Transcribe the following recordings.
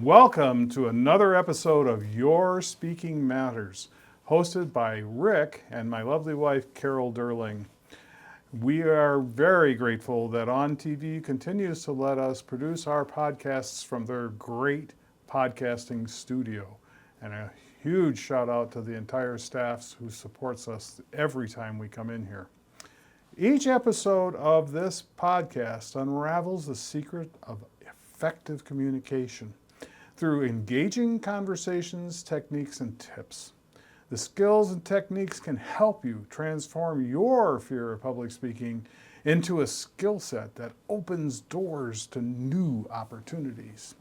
Welcome to another episode of Your Speaking Matters, hosted by Rick and my lovely wife, Carol Derling. We are very grateful that On TV continues to let us produce our podcasts from their great podcasting studio. And a huge shout out to the entire staff who supports us every time we come in here. Each episode of this podcast unravels the secret of effective communication through engaging conversations, techniques, and tips. The skills and techniques can help you transform your fear of public speaking into a skill set that opens doors to new opportunities.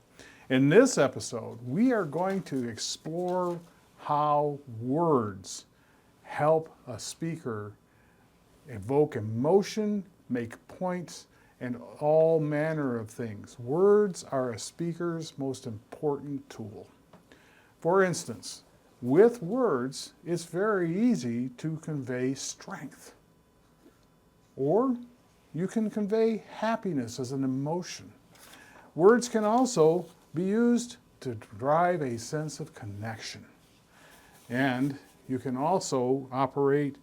In this episode, we are going to explore how words help a speaker evoke emotion, make points, and all manner of things. Words are a speaker's most important tool. For instance, with words, it's very easy to convey strength. Or you can convey happiness as an emotion. Words can also be used to drive a sense of connection. And you can also operate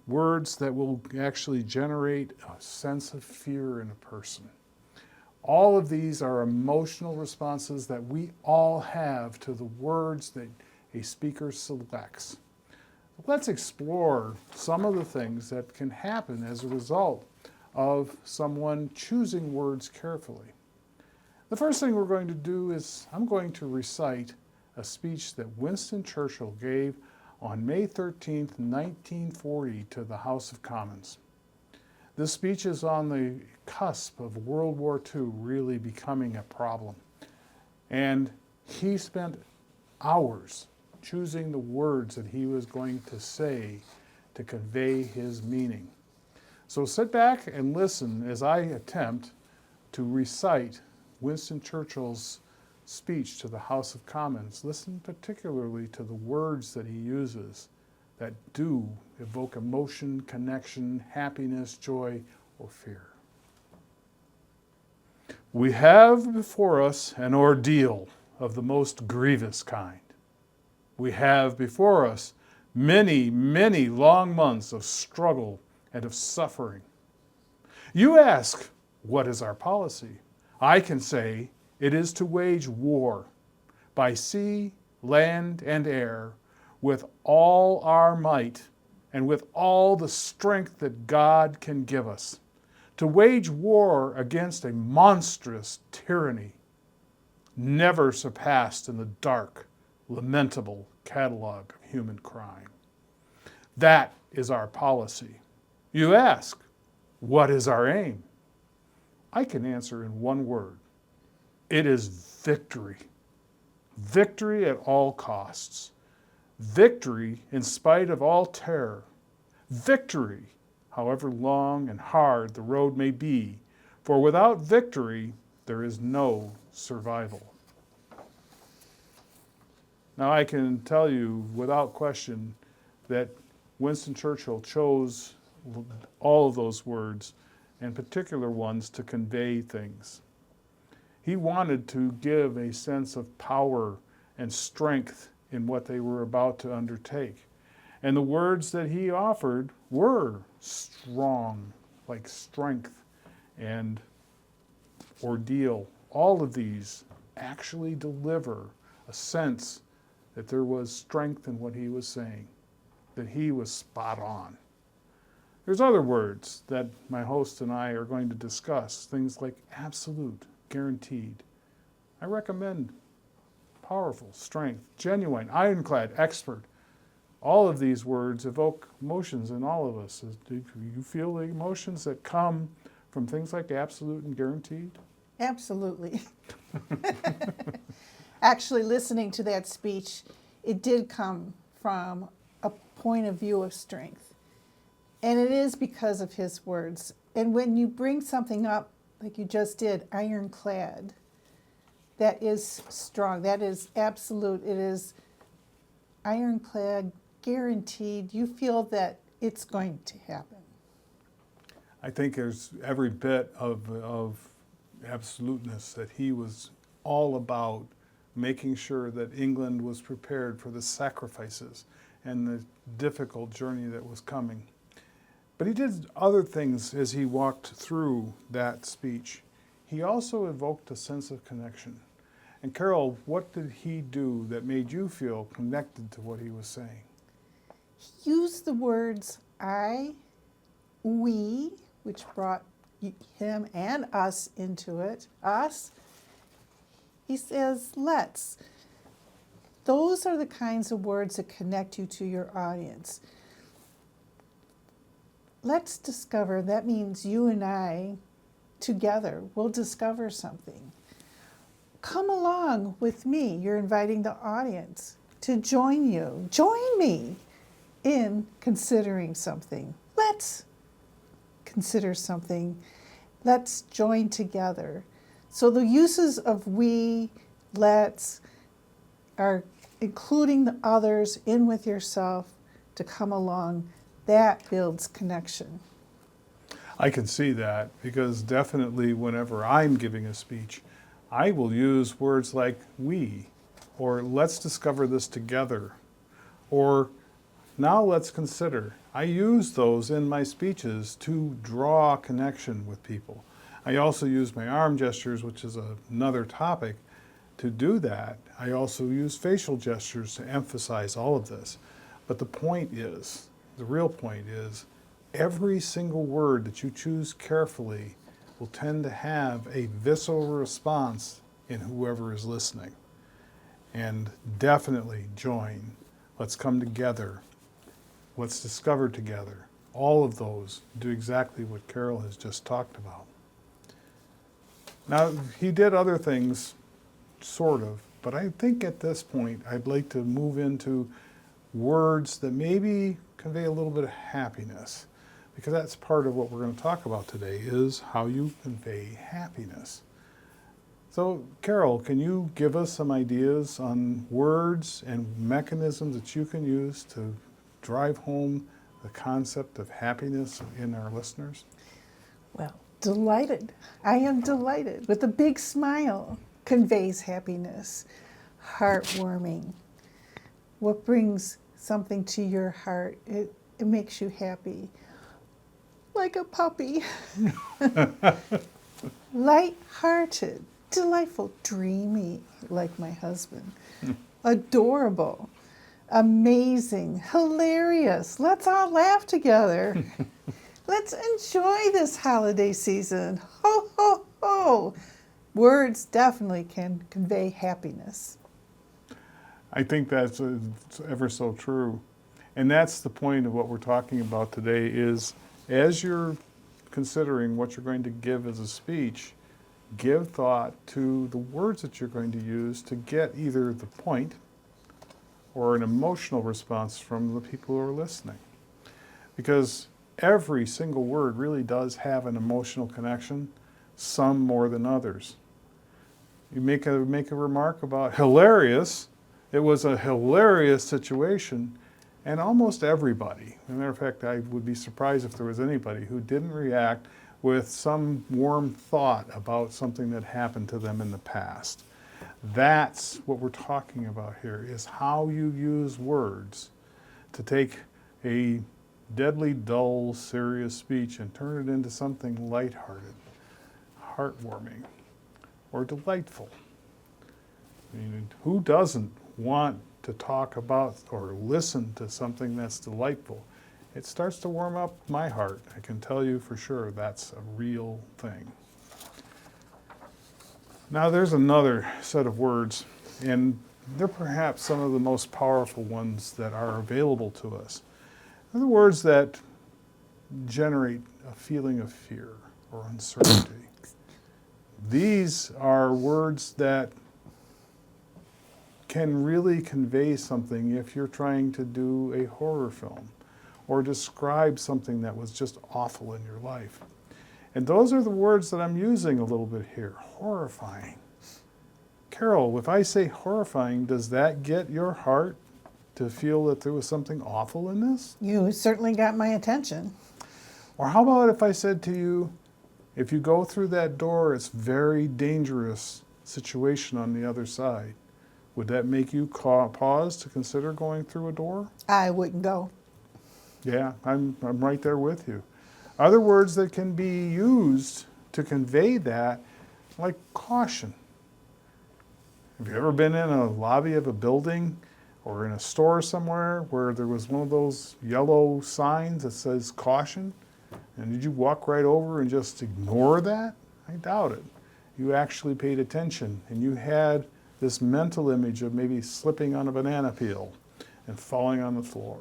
words that will actually generate a sense of fear in a person. All of these are emotional responses that we all have to the words that a speaker selects. Let's explore some of the things that can happen as a result of someone choosing words carefully. The first thing we're going to do is I'm going to recite a speech that Winston Churchill gave on May 13, 1940 to the House of Commons. This speech is on the cusp of World War II really becoming a problem. And he spent hours choosing the words that he was going to say to convey his meaning. So sit back and listen as I attempt to recite Winston Churchill's speech to the House of Commons. Listen particularly to the words that he uses that do evoke emotion, connection, happiness, joy, or fear. We have before us an ordeal of the most grievous kind. We have before us many, many long months of struggle and of suffering. You ask, what is our policy? I can say, it is to wage war by sea, land, and air with all our might and with all the strength that God can give us, to wage war against a monstrous tyranny never surpassed in the dark, lamentable catalog of human crime. That is our policy. You ask, what is our aim? I can answer in one word. It is victory. Victory at all costs. Victory in spite of all terror. Victory, however long and hard the road may be, for without victory, there is no survival. Now I can tell you without question that Winston Churchill chose all of those words, and particular ones, to convey things. He wanted to give a sense of power and strength in what they were about to undertake. And the words that he offered were strong, like strength and ordeal. All of these actually deliver a sense that there was strength in what he was saying, that he was spot on. There's other words that my host and I are going to discuss, things like absolute, guaranteed. I recommend powerful, strength, genuine, ironclad, expert. All of these words evoke emotions in all of us. Do you feel the emotions that come from things like absolute and guaranteed? Absolutely. Actually, listening to that speech, it did come from a point of view of strength. And it is because of his words. And when you bring something up, like you just did, ironclad, that is strong, that is absolute, it is ironclad, guaranteed. You feel that it's going to happen. I think there's every bit of absoluteness that he was all about making sure that England was prepared for the sacrifices and the difficult journey that was coming. But he did other things as he walked through that speech. He also evoked a sense of connection. And Carol, what did he do that made you feel connected to what he was saying? He used the words I, we, which brought him and us into it. Us. He says, let's. Those are the kinds of words that connect you to your audience. Let's discover, that means you and I together will discover something. Come along with me. You're inviting the audience to join you. Join me in considering something. Let's consider something. Let's join together. So the uses of we, let's, are including the others in with yourself to come along. That builds connection. I can see that because definitely whenever I'm giving a speech, I will use words like we, or let's discover this together, or now let's consider. I use those in my speeches to draw connection with people. I also use my arm gestures, which is another topic, to do that. I also use facial gestures to emphasize all of this. But the point is, the real point is, every single word that you choose carefully will tend to have a visceral response in whoever is listening. And definitely join. Let's come together. Let's discover together. All of those do exactly what Carol has just talked about. Now, he did other things, sort of, but I think at this point I'd like to move into words that maybe convey a little bit of happiness, because that's part of what we're going to talk about today, is how you convey happiness. So, Carol, can you give us some ideas on words and mechanisms that you can use to drive home the concept of happiness in our listeners? Well, delighted. I am delighted. With a big smile conveys happiness. Heartwarming. What brings something to your heart? It makes you happy. Like a puppy. Light-hearted. Delightful. Dreamy, like my husband. Adorable. Amazing. Hilarious. Let's all laugh together. Let's enjoy this holiday season. Ho, ho, ho. Words definitely can convey happiness. I think that's ever so true. And that's the point of what we're talking about today is, as you're considering what you're going to give as a speech, give thought to the words that you're going to use to get either the point or an emotional response from the people who are listening. Because every single word really does have an emotional connection, some more than others. You make a remark about hilarious. It was a hilarious situation, and almost everybody, as a matter of fact, I would be surprised if there was anybody who didn't react with some warm thought about something that happened to them in the past. That's what we're talking about here, is how you use words to take a deadly dull, serious speech and turn it into something lighthearted, heartwarming, or delightful. I mean, who doesn't want to talk about or listen to something that's delightful? It starts to warm up my heart. I can tell you for sure that's a real thing. Now there's another set of words, and they're perhaps some of the most powerful ones that are available to us. They're the words that generate a feeling of fear or uncertainty. These are words that can really convey something if you're trying to do a horror film or describe something that was just awful in your life. And those are the words that I'm using a little bit here. Horrifying. Carol, if I say horrifying, does that get your heart to feel that there was something awful in this? You certainly got my attention. Or how about if I said to you, if you go through that door, it's a very dangerous situation on the other side. Would that make you pause to consider going through a door? I wouldn't go. Yeah, I'm right there with you. Other words that can be used to convey that, like caution. Have you ever been in a lobby of a building or in a store somewhere where there was one of those yellow signs that says caution? And did you walk right over and just ignore that? I doubt it. You actually paid attention and you had this mental image of maybe slipping on a banana peel and falling on the floor.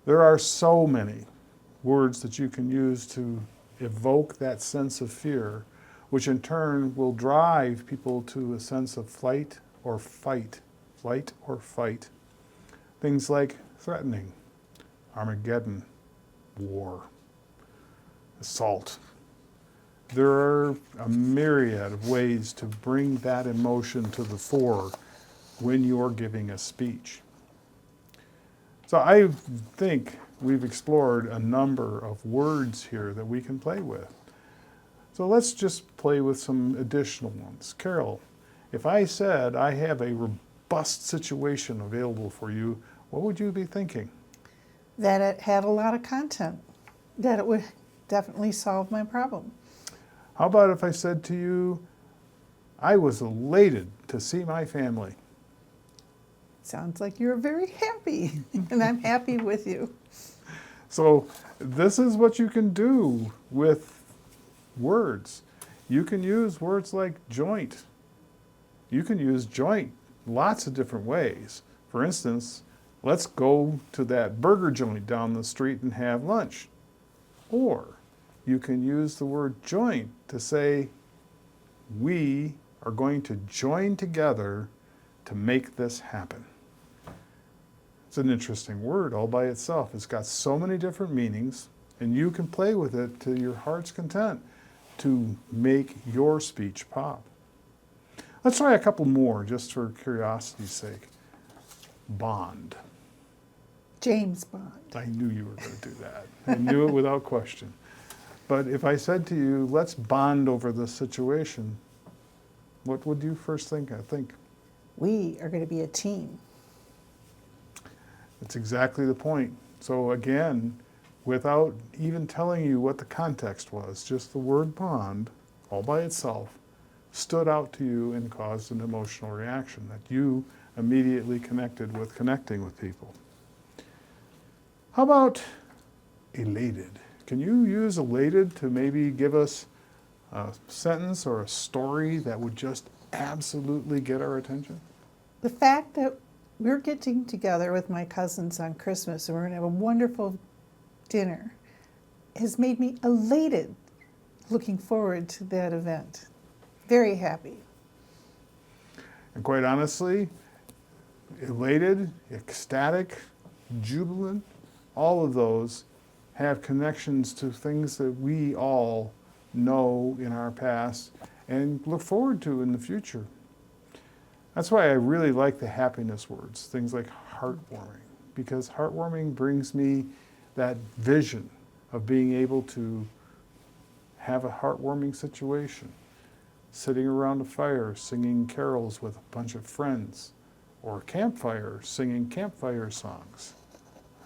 There are so many words that you can use to evoke that sense of fear, which in turn will drive people to a sense of flight or fight. Flight or fight. Things like threatening, Armageddon, war, assault. There are a myriad of ways to bring that emotion to the fore when you're giving a speech. So I think we've explored a number of words here that we can play with. So let's just play with some additional ones. Carol, if I said I have a robust situation available for you, what would you be thinking? That it had a lot of content, that it would definitely solve my problem. How about if I said to you, I was elated to see my family? Sounds like you're very happy, and I'm happy with you. So this is what you can do with words. You can use words like joint. You can use joint lots of different ways. For instance, let's go to that burger joint down the street and have lunch. Or you can use the word joint to say, we are going to join together to make this happen. It's an interesting word all by itself. It's got so many different meanings, and you can play with it to your heart's content to make your speech pop. Let's try a couple more just for curiosity's sake. Bond. James Bond. I knew you were going to do that. I knew it without question. But if I said to you, let's bond over this situation, what would you first think? I think We are going to be a team. that's exactly the point. So again, without even telling you what the context was, just the word bond, all by itself, stood out to you and caused an emotional reaction that you immediately connected with connecting with people. How about elated? Can you use elated to maybe give us a sentence or a story that would just absolutely get our attention? The fact that we're getting together with my cousins on Christmas and we're going to have a wonderful dinner has made me elated looking forward to that event. Very happy. And quite honestly, elated, ecstatic, jubilant, all of those have connections to things that we all know in our past and look forward to in the future. That's why I really like the happiness words, things like heartwarming, because heartwarming brings me that vision of being able to have a heartwarming situation, sitting around a fire singing carols with a bunch of friends, or a campfire singing campfire songs.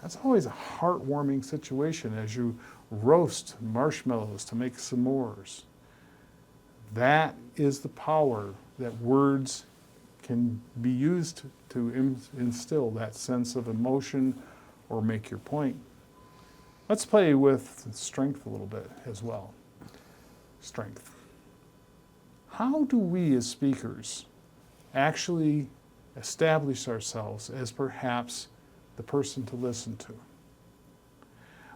That's always a heartwarming situation as you roast marshmallows to make s'mores. That is the power that words can be used to instill that sense of emotion or make your point. Let's play with strength a little bit as well. Strength. How do we as speakers actually establish ourselves as perhaps the person to listen to?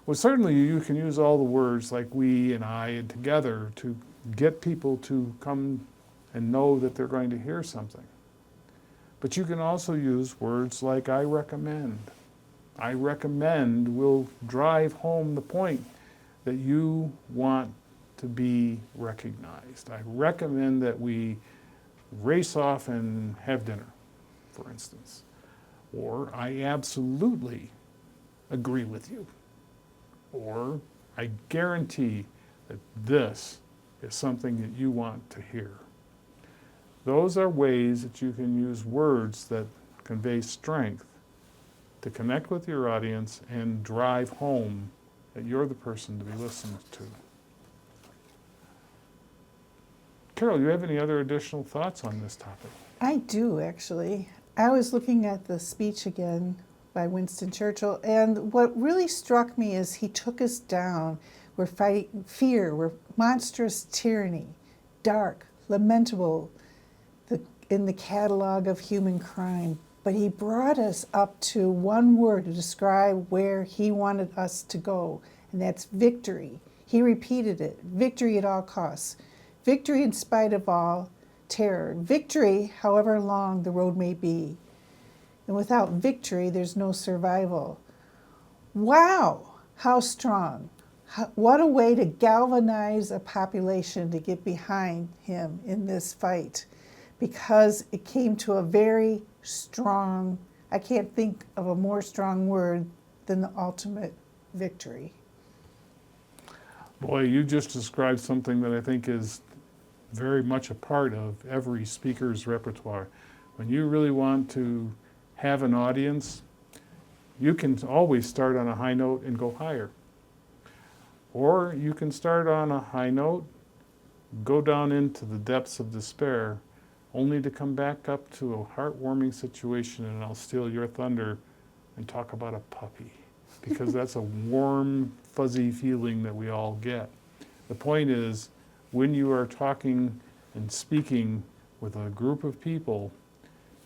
Well, certainly you can use all the words like we and I and together to get people to come and know that they're going to hear something. But you can also use words like I recommend. I recommend will drive home the point that you want to be recognized. I recommend that we race off and have dinner, for instance. Or I absolutely agree with you. Or I guarantee that this is something that you want to hear. Those are ways that you can use words that convey strength to connect with your audience and drive home that you're the person to be listened to. Carol, you have any other additional thoughts on this topic? I do, actually. I was looking at the speech again by Winston Churchill, and what really struck me is he took us down. We're fighting fear, we're monstrous tyranny, dark, lamentable, in the catalog of human crime. But he brought us up to one word to describe where he wanted us to go, and that's victory. He repeated it, victory at all costs. Victory in spite of all terror. Victory, however long the road may be. And without victory, there's no survival. Wow, how strong. What a way to galvanize a population to get behind him in this fight. Because it came to a very strong, I can't think of a more strong word than the ultimate victory. Boy, you just described something that I think is very much a part of every speaker's repertoire. When you really want to have an audience, you can always start on a high note and go higher. Or you can start on a high note, go down into the depths of despair, only to come back up to a heartwarming situation, and I'll steal your thunder and talk about a puppy, because that's a warm, fuzzy feeling that we all get. The point is, when you are talking and speaking with a group of people,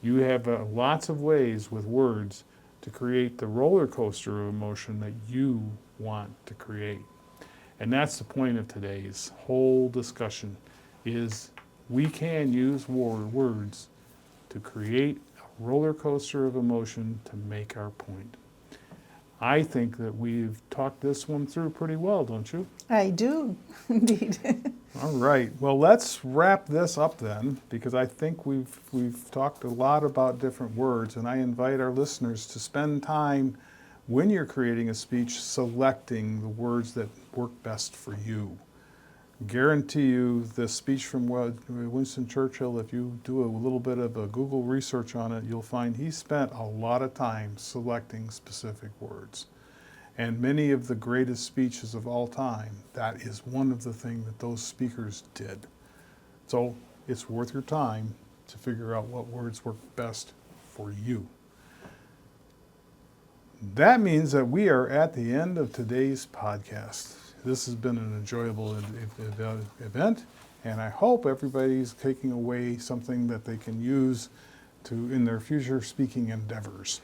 you have lots of ways with words to create the roller coaster of emotion that you want to create. And that's the point of today's whole discussion, is we can use words to create a roller coaster of emotion to make our point. I think that we've talked this one through pretty well, don't you? I do, indeed. All right. Well, let's wrap this up then, because I think we've talked a lot about different words, and I invite our listeners to spend time when you're creating a speech selecting the words that work best for you. Guarantee you this speech from Winston Churchill, if you do a little bit of a Google research on it, you'll find he spent a lot of time selecting specific words. And many of the greatest speeches of all time, that is one of the things that those speakers did. So it's worth your time to figure out what words work best for you. That means that we are at the end of today's podcast. This has been an enjoyable event, and I hope everybody's taking away something that they can use in their future speaking endeavors.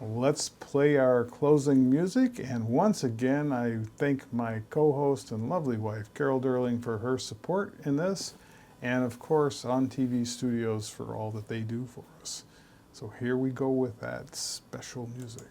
Let's play our closing music, and once again I thank my co-host and lovely wife Carol Durling for her support in this, and of course On TV Studios for all that they do for us. So here we go with that special music.